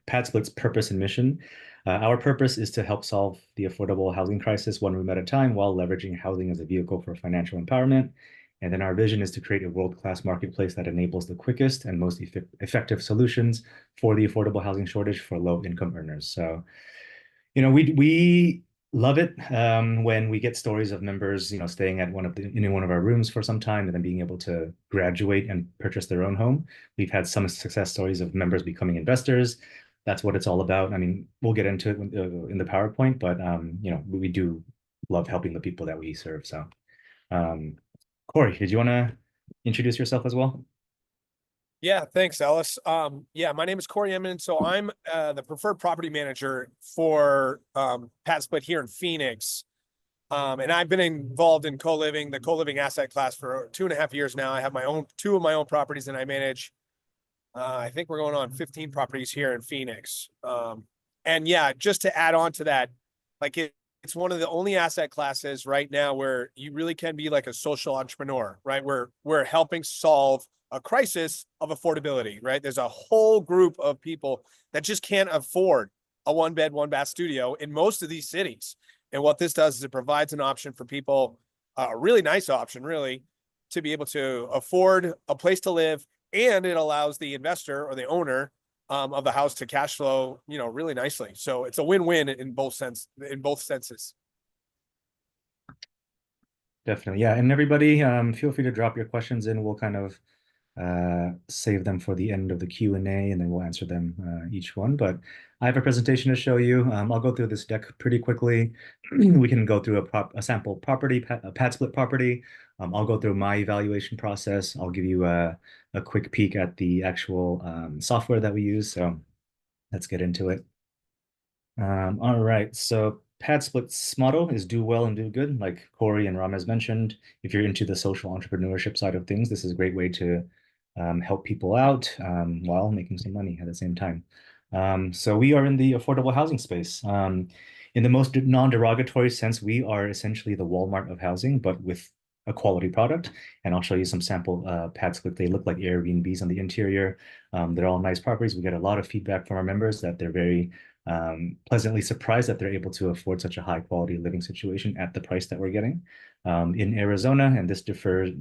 PadSplit's purpose and mission. Our purpose is to help solve the affordable housing crisis one room at a time while leveraging housing as a vehicle for financial empowerment. And then our vision is to create a world-class marketplace that enables the quickest and most effective solutions for the affordable housing shortage for low-income earners. So, we love it when we get stories of members, staying at in one of our rooms for some time and then being able to graduate and purchase their own home. We've had some success stories of members becoming investors. That's what it's all about. I mean, we'll get into it in the PowerPoint, but we do love helping the people that we serve. So, Corey, did you want to introduce yourself as well? Yeah, thanks, Ellis. Yeah, my name is Corey Emmon. So I'm the preferred property manager for PadSplit here in Phoenix. And I've been involved in the co-living asset class for 2.5 years now. I have two of my own properties, and I manage, I think we're going on 15 properties here in Phoenix. And yeah, just to add on to that, like it's one of the only asset classes right now where you really can be like a social entrepreneur, right? We're helping solve a crisis of affordability, right? There's a whole group of people that just can't afford a one bed, one bath studio in most of these cities. And what this does is it provides an option for people, a really nice option, really, to be able to afford a place to live. And it allows the investor or the owner of the house to cash flow, really nicely. So it's a win-win in both senses. Definitely. Yeah. And everybody, feel free to drop your questions in. We'll kind of save them for the end of the Q&A, and then we'll answer them each one. But I have a presentation to show you. I'll go through this deck pretty quickly. We can go through a sample property, a PadSplit property. I'll go through my evaluation process. I'll give you a quick peek at the actual software that we use. So let's get into it. All right, so PadSplit's motto is do well and do good. Like Corey and Ramez mentioned, if you're into the social entrepreneurship side of things, this is a great way to help people out while making some money at the same time. So we are in the affordable housing space. In the most non-derogatory sense, we are essentially the Walmart of housing, but with a quality product. And I'll show you some sample PadSplit. They look like Airbnbs on the interior. They're all nice properties. We get a lot of feedback from our members that they're very pleasantly surprised that they're able to afford such a high quality living situation at the price that we're getting. In Arizona, and this differs,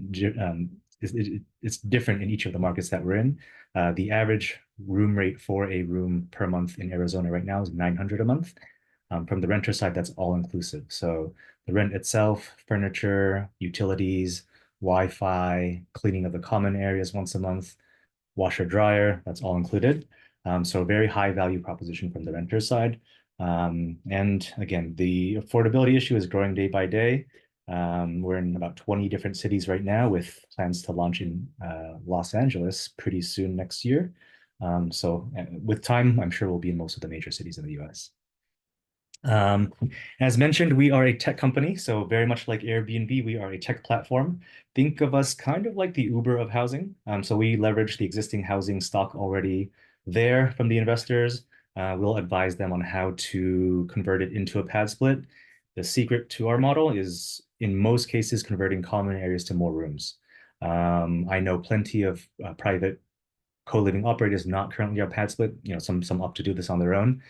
it's different in each of the markets that we're in. The average room rate for a room per month in Arizona right now is $900 a month. From the renter side, that's all inclusive. So the rent itself, furniture, utilities, Wi-Fi, cleaning of the common areas once a month, washer dryer, that's all included. So a very high value proposition from the renter side. And again, the affordability issue is growing day by day. We're in about 20 different cities right now with plans to launch in Los Angeles pretty soon next year. So with time, I'm sure we'll be in most of the major cities in the US. As mentioned, we are a tech company, so very much like Airbnb, we are a tech platform. Think of us kind of like the Uber of housing. So we leverage the existing housing stock already there from the investors. We'll advise them on how to convert it into a PadSplit. The secret to our model is, in most cases, converting common areas to more rooms. I know plenty of private co-living operators not currently our PadSplit. Some opt to do this on their own.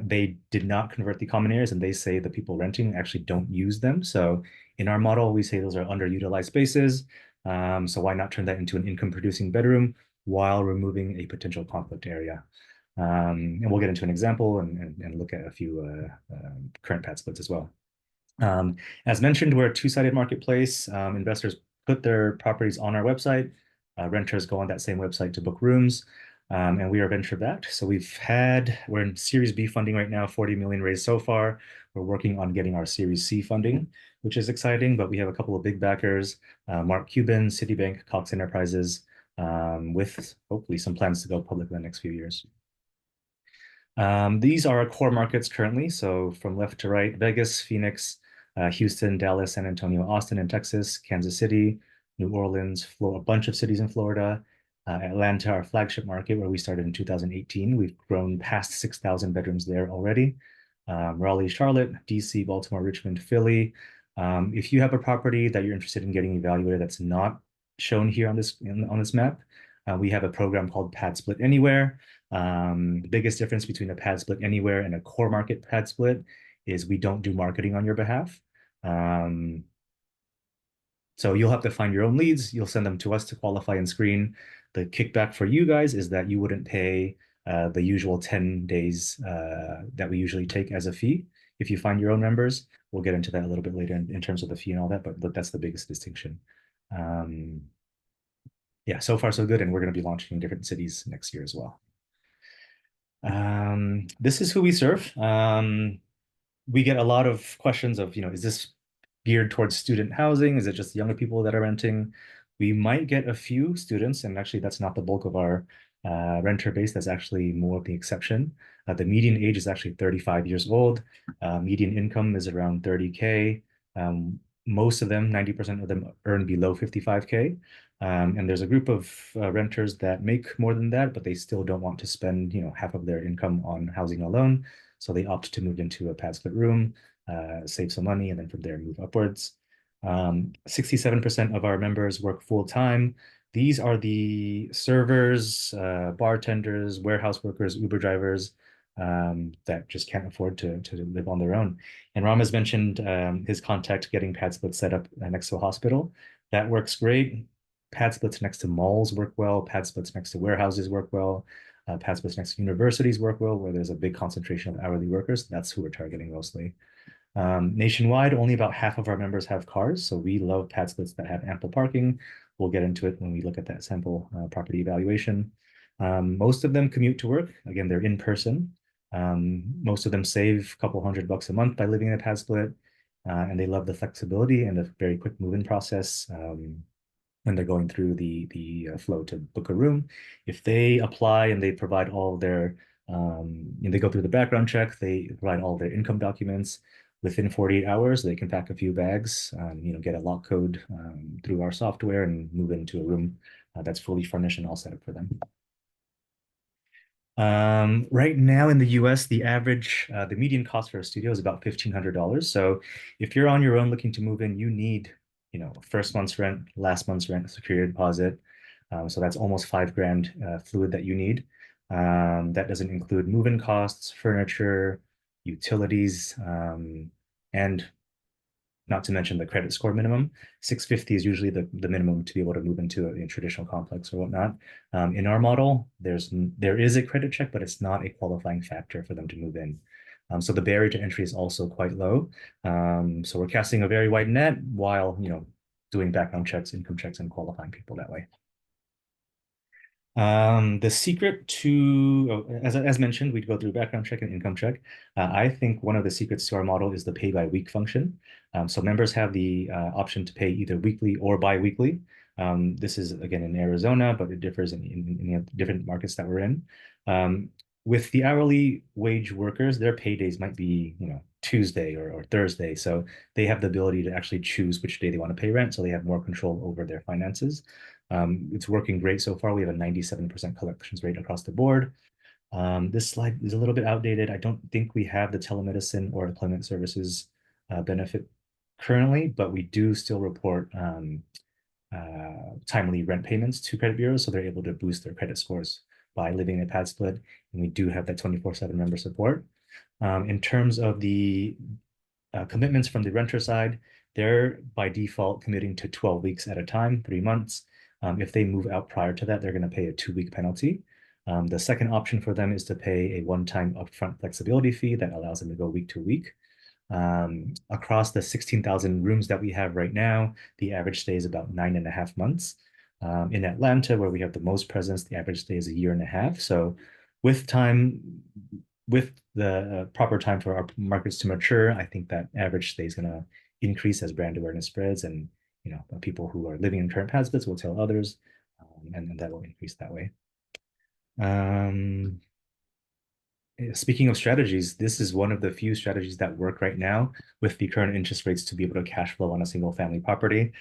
They did not convert the common areas, and they say the people renting actually don't use them. So in our model, we say those are underutilized spaces. So why not turn that into an income-producing bedroom while removing a potential conflict area? And we'll get into an example and look at a few current PadSplits as well. As mentioned, we're a two-sided marketplace. Investors put their properties on our website. Renters go on that same website to book rooms. And we are venture backed. So we're in Series B funding right now, 40 million raised so far. We're working on getting our Series C funding, which is exciting, but we have a couple of big backers, Mark Cuban, Citibank, Cox Enterprises, with hopefully some plans to go public in the next few years. These are our core markets currently. So from left to right, Vegas, Phoenix, Houston, Dallas, San Antonio, Austin, and Texas, Kansas City, New Orleans, a bunch of cities in Florida, Atlanta, our flagship market, where we started in 2018. We've grown past 6,000 bedrooms there already. Raleigh, Charlotte, DC, Baltimore, Richmond, Philly. If you have a property that you're interested in getting evaluated that's not shown here on this map, We have a program called PadSplit Anywhere. The biggest difference between a PadSplit Anywhere and a core market PadSplit is we don't do marketing on your behalf. Um, so you'll have to find your own leads. You'll send them to us to qualify and screen. The kickback for you guys is that you wouldn't pay the usual 10 days that we usually take as a fee if you find your own members. We'll get into that a little bit later in terms of the fee and all that, but that's the biggest distinction. Um, yeah, so far so good, and we're going to be launching in different cities next year as well. This is who we serve. We get a lot of questions of, is this geared towards student housing? Is it just younger people that are renting? We might get a few students, and actually that's not the bulk of our renter base. That's actually more of the exception. The median age is actually 35 years old. Median income is around 30K. Most of them, 90% of them earn below 55K. And there's a group of renters that make more than that, but they still don't want to spend, half of their income on housing alone. So they opt to move into a pad split room, save some money, and then from there move upwards. 67% of our members work full time. These are the servers, bartenders, warehouse workers, Uber drivers that just can't afford to live on their own. And Ram has mentioned his contact getting pad splits set up next to a hospital. That works great. Pad splits next to malls work well. Pad splits next to warehouses work well. PadSplit's next to universities work well, where there's a big concentration of hourly workers. That's who we're targeting mostly. Nationwide, only about half of our members have cars, so we love PadSplits that have ample parking. We'll get into it when we look at that sample property evaluation. Most of them commute to work. Again, they're in person. Most of them save a couple $100 a month by living in a PadSplit, and they love the flexibility and the very quick move-in process. When they're going through the flow to book a room. If they apply and they provide all their, and they go through the background check, they provide all their income documents. Within 48 hours, they can pack a few bags, get a lock code through our software and move into a room that's fully furnished and all set up for them. Right now in the US, the median cost for a studio is about $1,500. So if you're on your own looking to move in, you need, first month's rent, last month's rent, security deposit. So that's almost $5,000 fluid that you need. That doesn't include move-in costs, furniture, utilities, and not to mention the credit score minimum. 650 is usually the minimum to be able to move into a traditional complex or whatnot. In our model, there is a credit check, but it's not a qualifying factor for them to move in. So the barrier to entry is also quite low. So we're casting a very wide net while doing background checks, income checks, and qualifying people that way. The secret to, as mentioned, we'd go through background check and income check. I think one of the secrets to our model is the pay by week function. So members have the option to pay either weekly or bi-weekly. This is again in Arizona, but it differs in different markets that we're in. With the hourly wage workers, their paydays might be, Tuesday or Thursday. So they have the ability to actually choose which day they want to pay rent. So they have more control over their finances. It's working great so far. We have a 97% collections rate across the board. This slide is a little bit outdated. I don't think we have the telemedicine or employment services benefit currently, but we do still report timely rent payments to credit bureaus, so they're able to boost their credit scores by living in a pad split. And we do have that 24/7 member support. In terms of the commitments from the renter side, they're by default committing to 12 weeks at a time, 3 months. If they move out prior to that, they're going to pay a 2-week penalty. The second option for them is to pay a one-time upfront flexibility fee that allows them to go week to week. Across the 16,000 rooms that we have right now, the average stay is about 9.5 months. In Atlanta, where we have the most presence, the average stay is 1.5 years. So with the proper time for our markets to mature, I think that average stay is going to increase as brand awareness spreads, and people who are living in current pad splits will tell others, and that will increase that way. Speaking of strategies, this is one of the few strategies that work right now with the current interest rates to be able to cash flow on a single family property.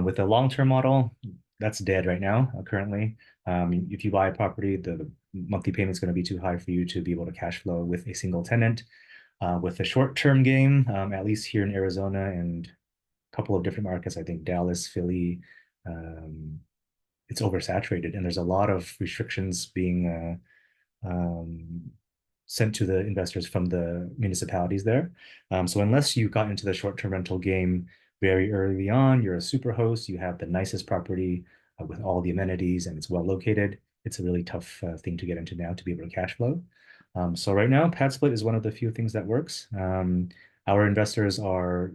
With a long-term model, that's dead right now, currently. If you buy a property, the monthly payment is going to be too high for you to be able to cash flow with a single tenant. With the short-term game, at least here in Arizona and a couple of different markets, I think Dallas, Philly, it's oversaturated, and there's a lot of restrictions being sent to the investors from the municipalities there. So unless you got into the short-term rental game very early on, you're a super host, you have the nicest property with all the amenities, and it's well located. It's a really tough thing to get into now to be able to cash flow. So right now, PadSplit is one of the few things that works. Our investors are,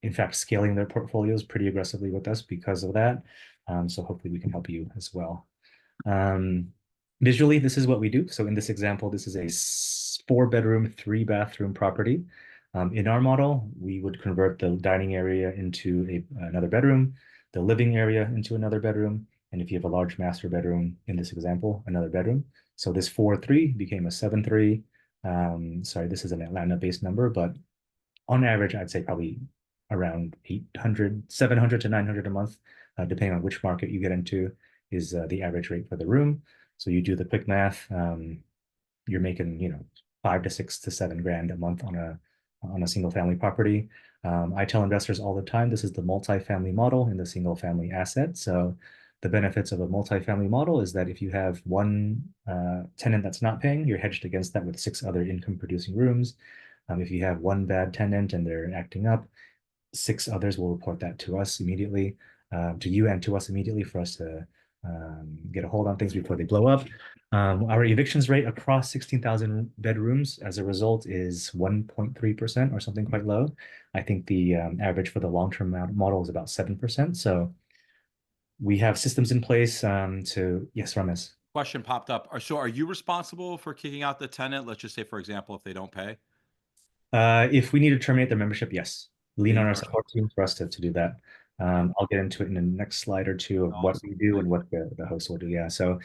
in fact, scaling their portfolios pretty aggressively with us because of that. So hopefully we can help you as well. Um, Visually, this is what we do. So in this example, this is a 4-bedroom, 3-bathroom property. In our model, we would convert the dining area into another bedroom, the living area into another bedroom, and if you have a large master bedroom, in this example, another bedroom. So this 4-3 became a 7-3. Sorry, this is an Atlanta-based number, but on average, I'd say probably around 800, 700 to 900 a month, depending on which market you get into, is the average rate for the room. So you do the quick math, you're making, 5 to 6 to 7 grand a month on a single family property. I tell investors all the time, this is the multifamily model in the single family asset. So the benefits of a multifamily model is that if you have one tenant that's not paying, you're hedged against that with 6 other income producing rooms. If you have one bad tenant and they're acting up, 6 others will report that to us immediately, to you and to us immediately for us to get a hold on things before they blow up. Our evictions rate across 16,000 bedrooms as a result is 1.3% or something quite low. I think the average for the long-term model is about 7%. So we have systems in place yes, Ramesh. Question popped up. Are you responsible for kicking out the tenant? Let's just say, for example, if they don't pay. If we need to terminate their membership, yes. Lean Yeah, on you our are. support team for us to do that. I'll get into it in the next slide or two of what Awesome. we do and what the host will do. Yeah. So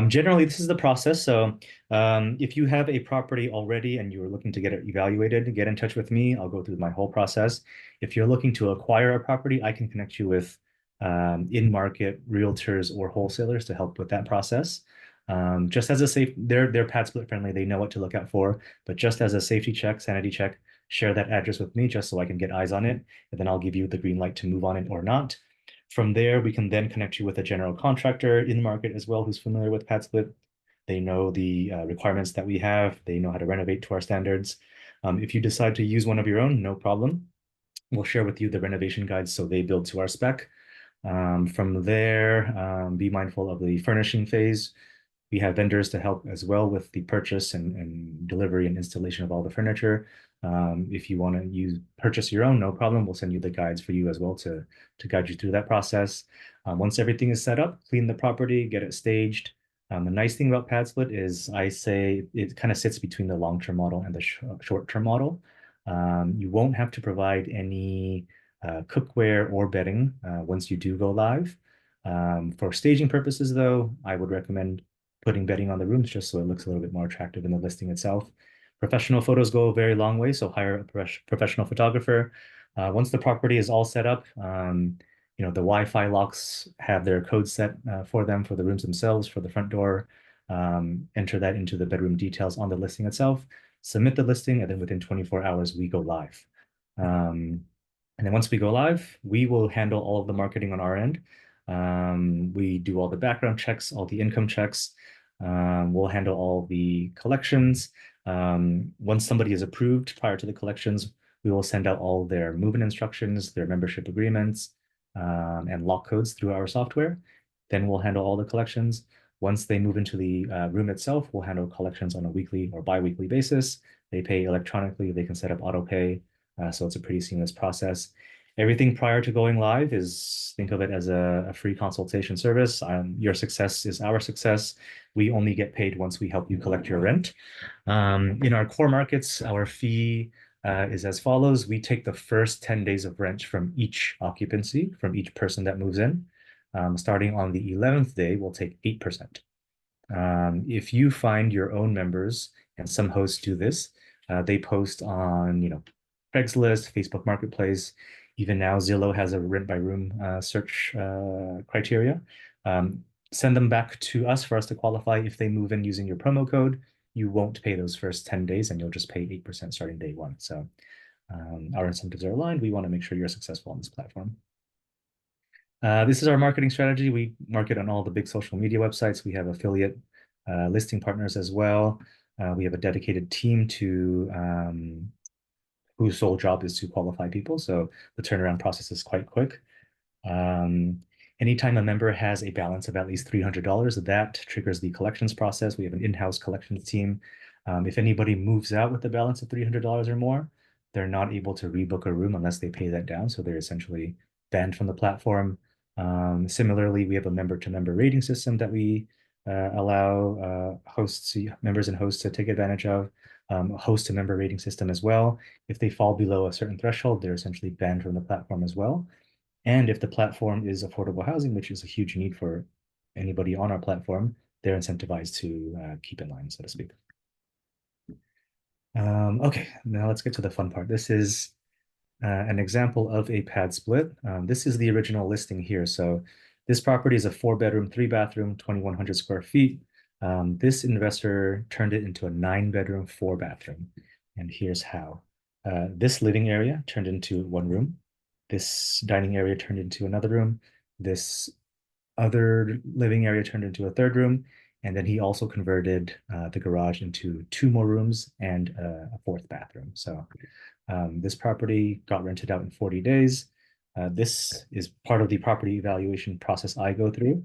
generally, this is the process. So if you have a property already and you're looking to get it evaluated, get in touch with me. I'll go through my whole process. If you're looking to acquire a property, I can connect you with in-market realtors or wholesalers to help with that process. Just as a they're pad split friendly. They know what to look out for. But just as a safety check, sanity check, share that address with me just so I can get eyes on it, and then I'll give you the green light to move on it or not. From there, we can then connect you with a general contractor in the market as well who's familiar with PadSplit. They know the requirements that we have. They know how to renovate to our standards. If you decide to use one of your own, no problem. We'll share with you the renovation guides so they build to our spec. From there, be mindful of the furnishing phase. We have vendors to help as well with the purchase and delivery and installation of all the furniture. If you want to purchase your own, no problem. We'll send you the guides for you as well to guide you through that process. Once everything is set up, clean the property, get it staged. The nice thing about PadSplit is I say it kind of sits between the long-term model and the short-term model. You won't have to provide any cookware or bedding once you do go live. For staging purposes, though, I would recommend putting bedding on the rooms just so it looks a little bit more attractive in the listing itself. Professional photos go a very long way, so hire a professional photographer. Once the property is all set up, the Wi-Fi locks have their code set for them, for the rooms themselves, for the front door. Enter that into the bedroom details on the listing itself, submit the listing, and then within 24 hours, we go live. And then once we go live, we will handle all of the marketing on our end. We do all the background checks, all the income checks. We'll handle all the collections. Once somebody is approved prior to the collections, we will send out all their move-in instructions, their membership agreements, and lock codes through our software. Then we'll handle all the collections. Once they move into the room itself, we'll handle collections on a weekly or bi-weekly basis. They pay electronically. They can set up auto pay. So it's a pretty seamless process. Everything prior to going live think of it as a free consultation service. Your success is our success. We only get paid once we help you collect your rent. In our core markets, our fee is as follows. We take the first 10 days of rent from each occupancy, from each person that moves in. Starting on the 11th day, we'll take 8%. If you find your own members, and some hosts do this, they post on, Craigslist, Facebook Marketplace. Even now, Zillow has a rent by room search criteria. Send them back to us for us to qualify. If they move in using your promo code, you won't pay those first 10 days and you'll just pay 8% starting day one. So our incentives are aligned. We want to make sure you're successful on this platform. This is our marketing strategy. We market on all the big social media websites. We have affiliate listing partners as well. We have a dedicated team whose sole job is to qualify people. So the turnaround process is quite quick. Um, Anytime a member has a balance of at least $300, that triggers the collections process. We have an in-house collections team. If anybody moves out with a balance of $300 or more, they're not able to rebook a room unless they pay that down. So they're essentially banned from the platform. Similarly, we have a member-to-member rating system that we allow members and hosts to take advantage of. A host-to-member rating system as well. If they fall below a certain threshold, they're essentially banned from the platform as well. And if the platform is affordable housing, which is a huge need for anybody on our platform, they're incentivized to keep in line, so to speak. Okay, now let's get to the fun part. This is an example of a pad split. This is the original listing here. So this property is a 4-bedroom, 3-bathroom, 2,100 square feet. This investor turned it into a 9-bedroom, 4-bathroom. And here's how. This living area turned into one room. This dining area turned into another room. This other living area turned into a third room. And then he also converted the garage into 2 more rooms and a 4th bathroom. So this property got rented out in 40 days. This is part of the property evaluation process I go through.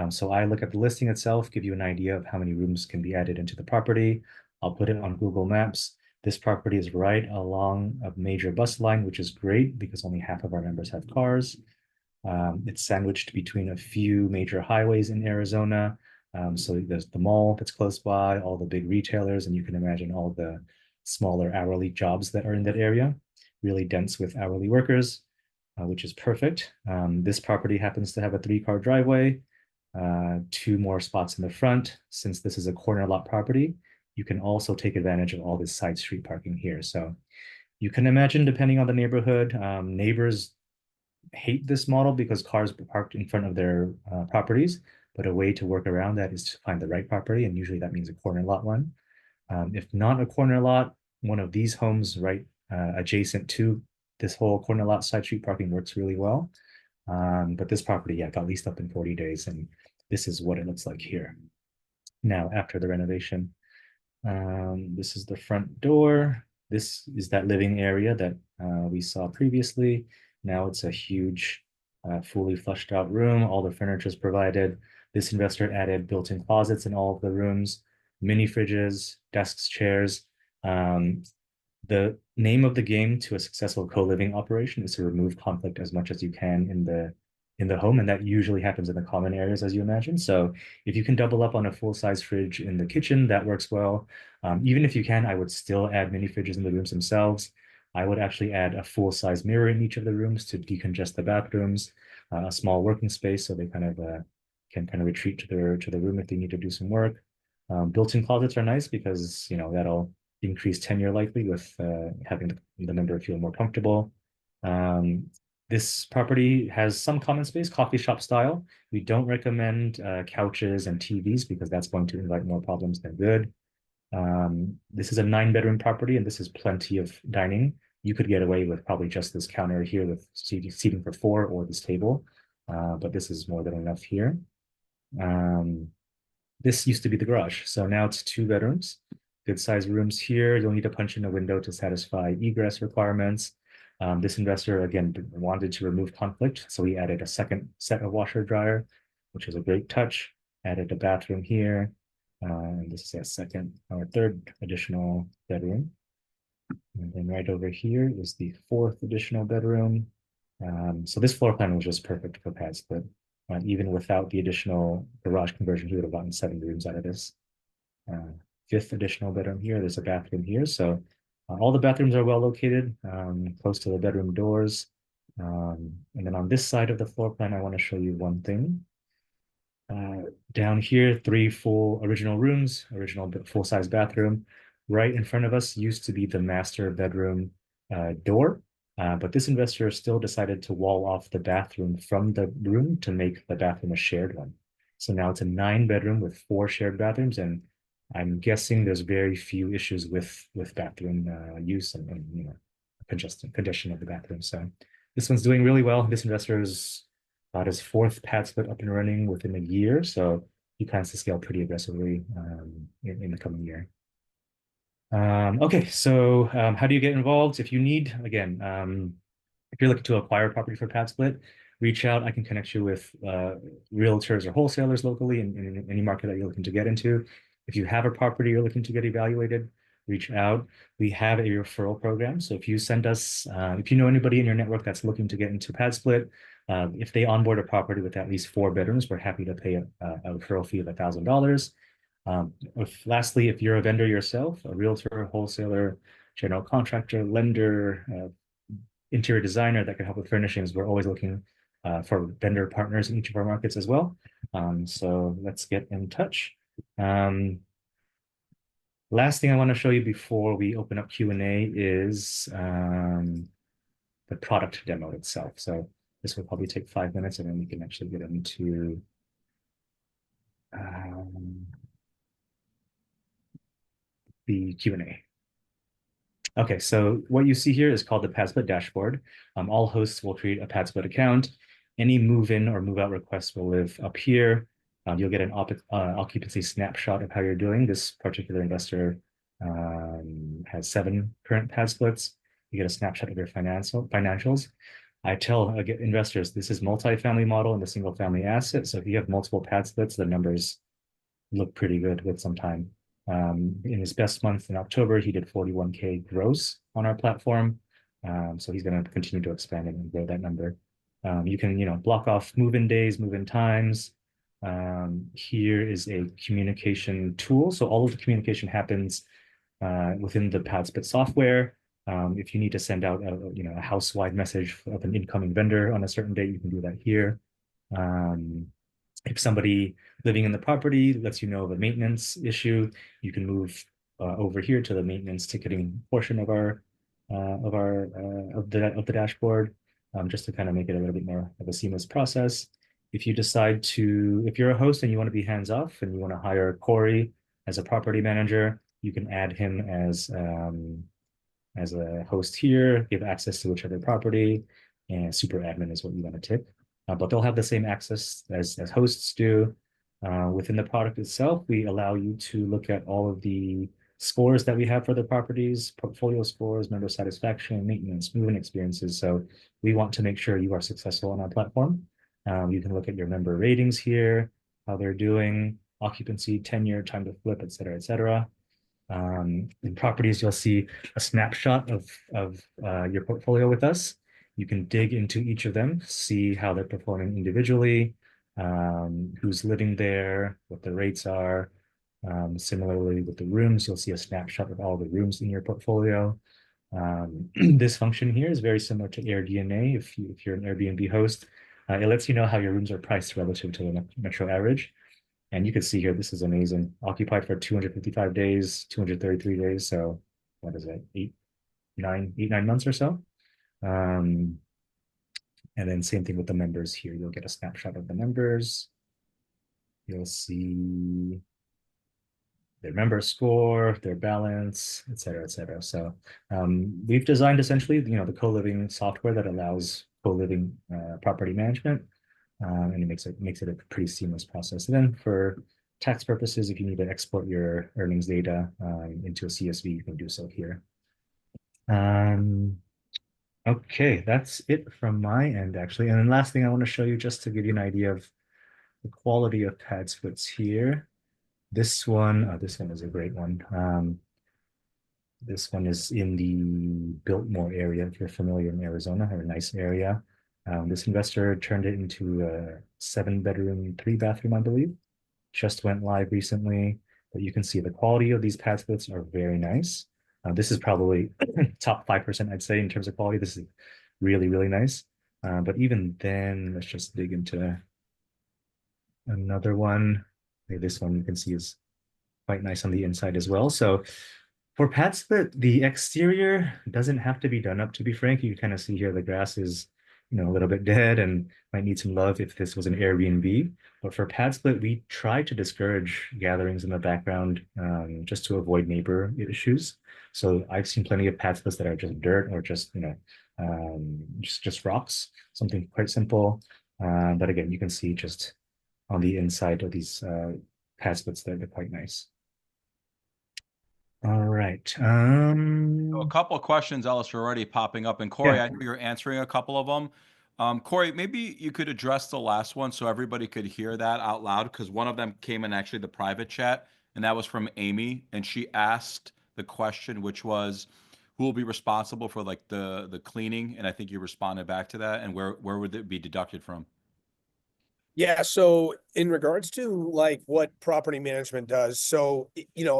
So I look at the listing itself, give you an idea of how many rooms can be added into the property. I'll put it on Google Maps. This property is right along a major bus line, which is great because only half of our members have cars. It's sandwiched between a few major highways in Arizona. So there's the mall that's close by, all the big retailers, and you can imagine all the smaller hourly jobs that are in that area, really dense with hourly workers, which is perfect. This property happens to have a 3-car driveway, 2 more spots in the front. Since this is a corner lot property, you can also take advantage of all this side street parking here. So you can imagine, depending on the neighborhood, neighbors hate this model because cars are parked in front of their properties, but a way to work around that is to find the right property, and usually that means a corner lot one. If not a corner lot, one of these homes right adjacent to this whole corner lot side street parking works really well. But this property, yeah, got leased up in 40 days, and this is what it looks like here. Now, after the renovation, this is the front door. This is that living area that we saw previously. Now it's a huge, fully fleshed out room. All the furniture is provided. This investor added built-in closets in all of the rooms, mini fridges, desks, chairs. The name of the game to a successful co-living operation is to remove conflict as much as you can in the home, and that usually happens in the common areas, as you imagine. So if you can double up on a full-size fridge in the kitchen, that works well. Even if you can, I would still add mini fridges in the rooms themselves. I would actually add a full-size mirror in each of the rooms to decongest the bathrooms, a small working space so they kind of can kind of retreat to the room if they need to do some work. Built-in closets are nice because that'll increase tenure likely with having the member feel more comfortable. This property has some common space, coffee shop style. We don't recommend couches and TVs because that's going to invite more problems than good. This is a 9-bedroom property, and this is plenty of dining. You could get away with probably just this counter here with seating for 4 or this table, but this is more than enough here. This used to be the garage, so now it's 2 bedrooms. Good sized rooms here. You'll need to punch in a window to satisfy egress requirements. This investor, again, wanted to remove conflict, so he added a second set of washer dryer, which is a great touch. Added a bathroom here. And this is a second or third additional bedroom. And then right over here is the 4th additional bedroom. So this floor plan was just perfect for PadSplit. Even without the additional garage conversion, he would have gotten 7 rooms out of this. 5th additional bedroom here. There's a bathroom here. So all the bathrooms are well located, close to the bedroom doors. And then on this side of the floor plan, I want to show you one thing. Down here, 3 full original rooms, original full-size bathroom. Right in front of us used to be the master bedroom door, but this investor still decided to wall off the bathroom from the room to make the bathroom a shared one. So now it's a 9-bedroom with 4 shared bathrooms, and I'm guessing there's very few issues with bathroom use and congestion of the bathroom. So this one's doing really well. This investor is got his fourth pad split up and running within a year. So he plans to scale pretty aggressively in the coming year. Okay, so how do you get involved? If you need, again, if you're looking to acquire property for PadSplit, reach out. I can connect you with realtors or wholesalers locally in any market that you're looking to get into. If you have a property you're looking to get evaluated, reach out. We have a referral program. So if you send us, if you know anybody in your network that's looking to get into PadSplit, if they onboard a property with at least 4 bedrooms, we're happy to pay a referral fee of $1,000. Lastly, if you're a vendor yourself, a realtor, wholesaler, general contractor, lender, interior designer that can help with furnishings, we're always looking for vendor partners in each of our markets as well. So let's get in touch. Last thing I want to show you before we open up Q&A is the product demo itself. So this will probably take 5 minutes, and then we can actually get into the Q&A. Okay, so what you see here is called the PadSplit dashboard. All hosts will create a PadSplit account. Any move-in or move-out requests will live up here. You'll get an occupancy snapshot of how you're doing. This particular investor has 7 current PadSplits. You get a snapshot of their financials. I tell investors this is multifamily model and a single family asset. So if you have multiple PadSplits, the numbers look pretty good with some time. In his best month in October, he did 41K gross on our platform. So he's going to continue to expand and grow that number. You can, block off move-in days, move-in times. Here is a communication tool. So all of the communication happens within the PadSplit software. If you need to send out a house-wide message of an incoming vendor on a certain date, you can do that here. If somebody living in the property lets you know of a maintenance issue, you can move over here to the maintenance ticketing portion of the dashboard, just to kind of make it a little bit more of a seamless process. If you decide if you're a host and you want to be hands off and you want to hire Corey as a property manager, you can add him as a host here, give access to whichever property, and super admin is what you want to tick. But they'll have the same access as hosts do. Within the product itself, we allow you to look at all of the scores that we have for the properties, portfolio scores, member satisfaction, maintenance, moving experiences. So we want to make sure you are successful on our platform. You can look at your member ratings here, how they're doing, occupancy, tenure, time to flip, et cetera, et cetera. In properties, you'll see a snapshot of your portfolio with us. You can dig into each of them, see how they're performing individually, who's living there, what the rates are. Similarly, with the rooms, you'll see a snapshot of all the rooms in your portfolio. This function here is very similar to AirDNA. If you're an Airbnb host, it lets you know how your rooms are priced relative to the metro average. And you can see here, this is amazing. Occupied for 255 days, 233 days. So what is it? 9 months or so. And then same thing with the members here. You'll get a snapshot of the members. You'll see their member score, their balance, et cetera, et cetera. So we've designed essentially, the co-living software that allows co-living property management. And it makes it a pretty seamless process. And then for tax purposes, if you need to export your earnings data into a CSV, you can do so here. Okay, that's it from my end, actually. And then last thing I want to show you, just to give you an idea of the quality of PadSplit's here. This one is a great one. This one is in the Biltmore area, if you're familiar in Arizona, a nice area. This investor turned it into a 7-bedroom, 3-bathroom, I believe. Just went live recently, but you can see the quality of these PadSplits are very nice. This is probably top 5%, I'd say, in terms of quality. This is really, really nice. But even then, let's just dig into another one. This one you can see is quite nice on the inside as well. So for PadSplit, the exterior doesn't have to be done up, to be frank. You can kind of see here the grass is a little bit dead and might need some love if this was an Airbnb. But for PadSplit, we try to discourage gatherings in the background just to avoid neighbor issues. So I've seen plenty of PadSplits that are just dirt or just just rocks, something quite simple. But again, you can see just on the inside of these PadSplit's, they're quite nice. All right. So a couple of questions, Ellis, are already popping up. And Corey, Yeah. I know you're answering a couple of them. Corey, maybe you could address the last one so everybody could hear that out loud, because one of them came in actually the private chat, and that was from Amy. And she asked the question, which was, who will be responsible for like the cleaning? And I think you responded back to that. And where would it be deducted from? Yeah, so in regards to like what property management does, so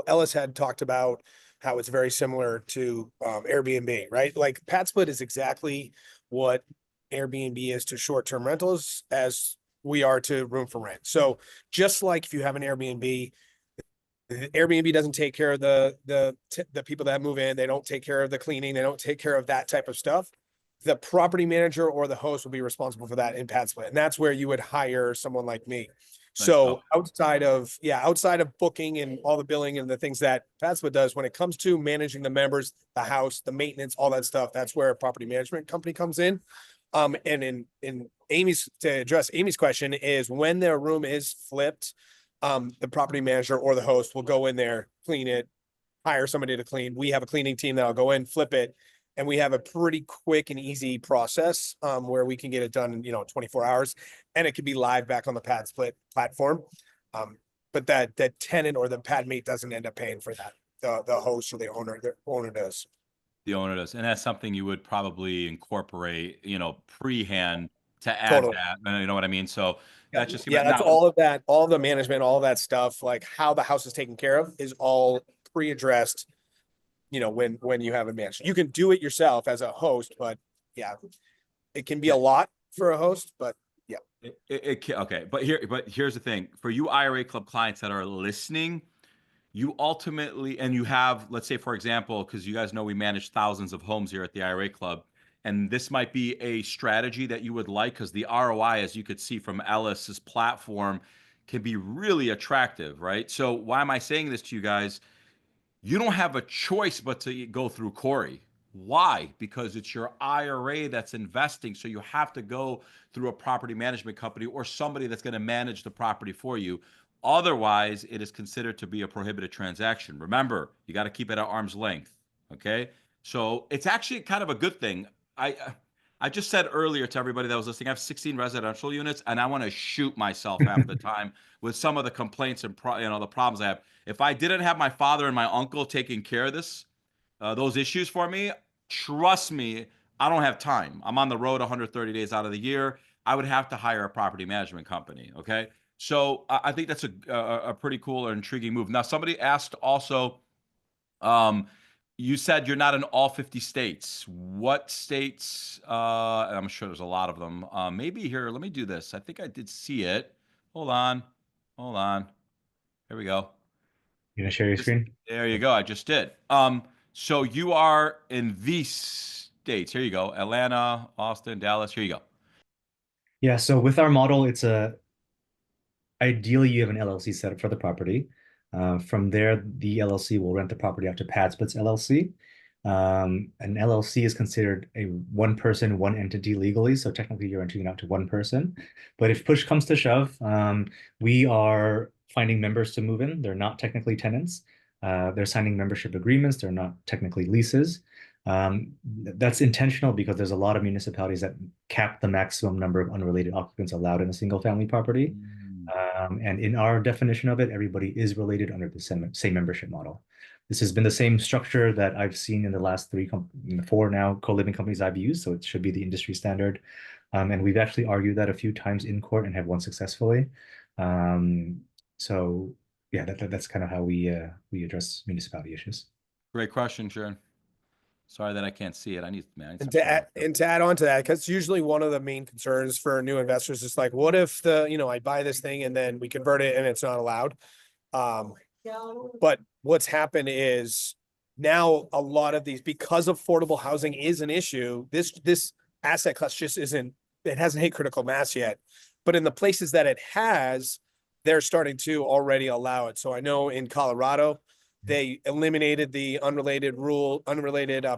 Ellis had talked about how it's very similar to Airbnb, right? Like PadSplit is exactly what Airbnb is to short-term rentals as we are to room for rent. So just like if you have an Airbnb, Airbnb doesn't take care of the people that move in, they don't take care of the cleaning, they don't take care of that type of stuff. The property manager or the host will be responsible for that in PadSplit. And that's where you would hire someone like me. Nice. So outside of booking and all the billing and the things that PadSplit does, when it comes to managing the members, the house, the maintenance, all that stuff, that's where a property management company comes in. And in Amy's, to address Amy's question, is when their room is flipped, the property manager or the host will go in there, clean it, hire somebody to clean. We have a cleaning team that'll go in, flip it, and we have a pretty quick and easy process where we can get it done in 24 hours, and it can be live back on the PadSplit platform. But that tenant or the pad mate doesn't end up paying for that. The host or the owner does. The owner does. And that's something you would probably incorporate, pre-hand to add Totally. that. You know what I mean? So Yeah, that's just yeah, that's now. all of that, all of the management, all of that stuff, like how the house is taken care of is all pre-addressed, when you have a management. You can do it yourself as a host, but yeah, it can be a lot for a host, but yeah. Okay, but here's the thing: for you IRA Club clients that are listening, you ultimately, and you have, let's say, for example, because you guys know we manage thousands of homes here at the IRA Club, and this might be a strategy that you would like because the ROI, as you could see from Ellis's platform, can be really attractive, right? So why am I saying this to you guys? You don't have a choice but to go through Corey. Why? Because it's your IRA that's investing. So you have to go through a property management company or somebody that's going to manage the property for you. Otherwise, it is considered to be a prohibited transaction. Remember, you got to keep it at arm's length. Okay. So it's actually kind of a good thing. I just said earlier to everybody that was listening, I have 16 residential units, and I want to shoot myself half the time with some of the complaints and the problems I have. If I didn't have my father and my uncle taking care of those issues for me, trust me, I don't have time. I'm on the road 130 days out of the year. I would have to hire a property management company. Okay. So I think that's a pretty cool or intriguing move. Now, somebody asked also, um, you said you're not in all 50 states. What states? I'm sure there's a lot of them. Maybe here, let me do this. I think I did see it. Hold on. Hold on. Here we go. You gonna share your screen? There you go. I just did. So you are in these states. Here you go. Atlanta, Austin, Dallas. Here you go. Yeah, so with our model, it's ideally you have an LLC set up for the property. From there, the LLC will rent the property out to PadSplit's LLC. An LLC is considered a one person, one entity legally, so technically you're renting it out to one person. But if push comes to shove, we are finding members to move in. They're not technically tenants. They're signing membership agreements. They're not technically leases. That's intentional because there's a lot of municipalities that cap the maximum number of unrelated occupants allowed in a single family property. And in our definition of it, everybody is related under the same membership model. This has been the same structure that I've seen in the last four now co-living companies I've used, so it should be the industry standard. And we've actually argued that a few times in court and have won successfully. So yeah, that's kind of how we address municipality issues. Great question, Sharon. Sorry that I can't see it. I need And some to add on to that, because usually one of the main concerns for new investors is like, what if I buy this thing and then we convert it and it's not allowed? But what's happened is now a lot of these, because affordable housing is an issue, this asset class just isn't, it hasn't hit critical mass yet. But in the places that it has, they're starting to already allow it. So I know in Colorado, they eliminated the unrelated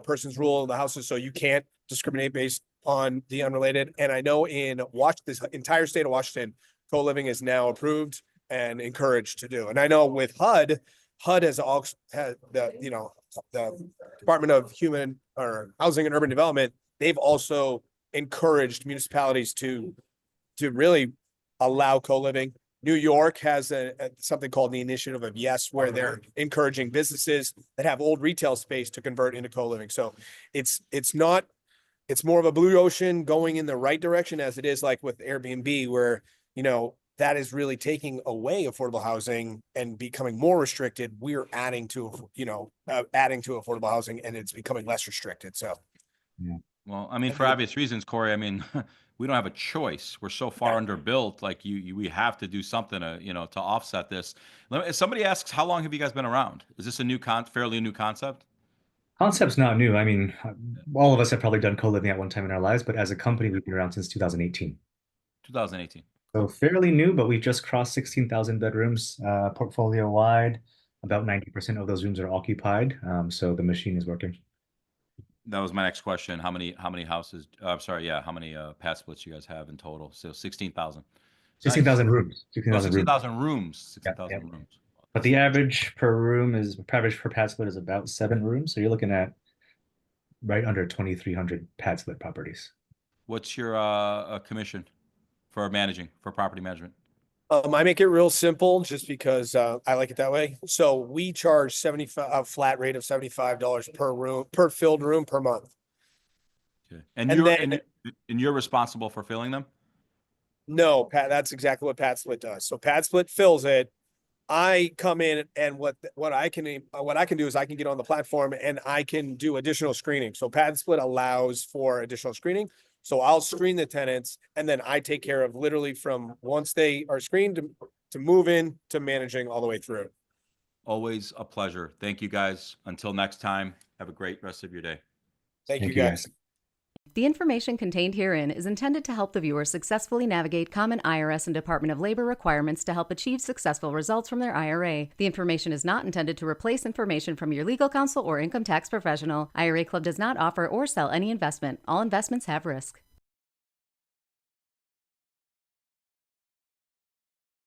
persons rule of the houses. So you can't discriminate based on the unrelated. And I know in this entire state of Washington, co-living is now approved and encouraged to do. And I know with HUD has also had the Department of Housing and Urban Development. They've also encouraged municipalities to really allow co-living. New York has something called the Initiative of Yes, where they're encouraging businesses that have old retail space to convert into co-living. So it's more of a blue ocean going in the right direction, as it is like with Airbnb, where, that is really taking away affordable housing and becoming more restricted. We're adding to affordable housing, and it's becoming less restricted. So, Yeah. Well, I mean, for obvious reasons, Corey, I mean, we don't have a choice. We're so far underbuilt. Like we have to do something to, to offset this. Somebody asks, how long have you guys been around? Is this a fairly new concept? Concept's not new. I mean, all of us have probably done co-living at one time in our lives, but as a company, we've been around since 2018. 2018. So fairly new, but we just crossed 16,000 bedrooms portfolio wide. About 90% of those rooms are occupied. So the machine is working. That was my next question. How many houses? I'm sorry. Yeah. How many pad splits you guys have in total? So 16,000. 16,000 rooms. 16,000 rooms. 16,000 rooms. 16,000 Yeah. rooms. But the average per pad split is about 7 rooms. So you're looking at right under 2,300 pad split properties. What's your commission for property management? I make it real simple just because I like it that way. So we charge a flat rate of $75 per room, per filled room per month. Okay. And you're responsible for filling them? No, Pat, that's exactly what PadSplit does. So PadSplit fills it. I come in, and what I can do is I can get on the platform and I can do additional screening. So PadSplit allows for additional screening. So I'll screen the tenants, and then I take care of literally from once they are screened to move in to managing all the way through. Always a pleasure. Thank you guys. Until next time, have a great rest of your day. Thank you guys. The information contained herein is intended to help the viewer successfully navigate common IRS and Department of Labor requirements to help achieve successful results from their IRA. The information is not intended to replace information from your legal counsel or income tax professional. IRA Club does not offer or sell any investment. All investments have risk.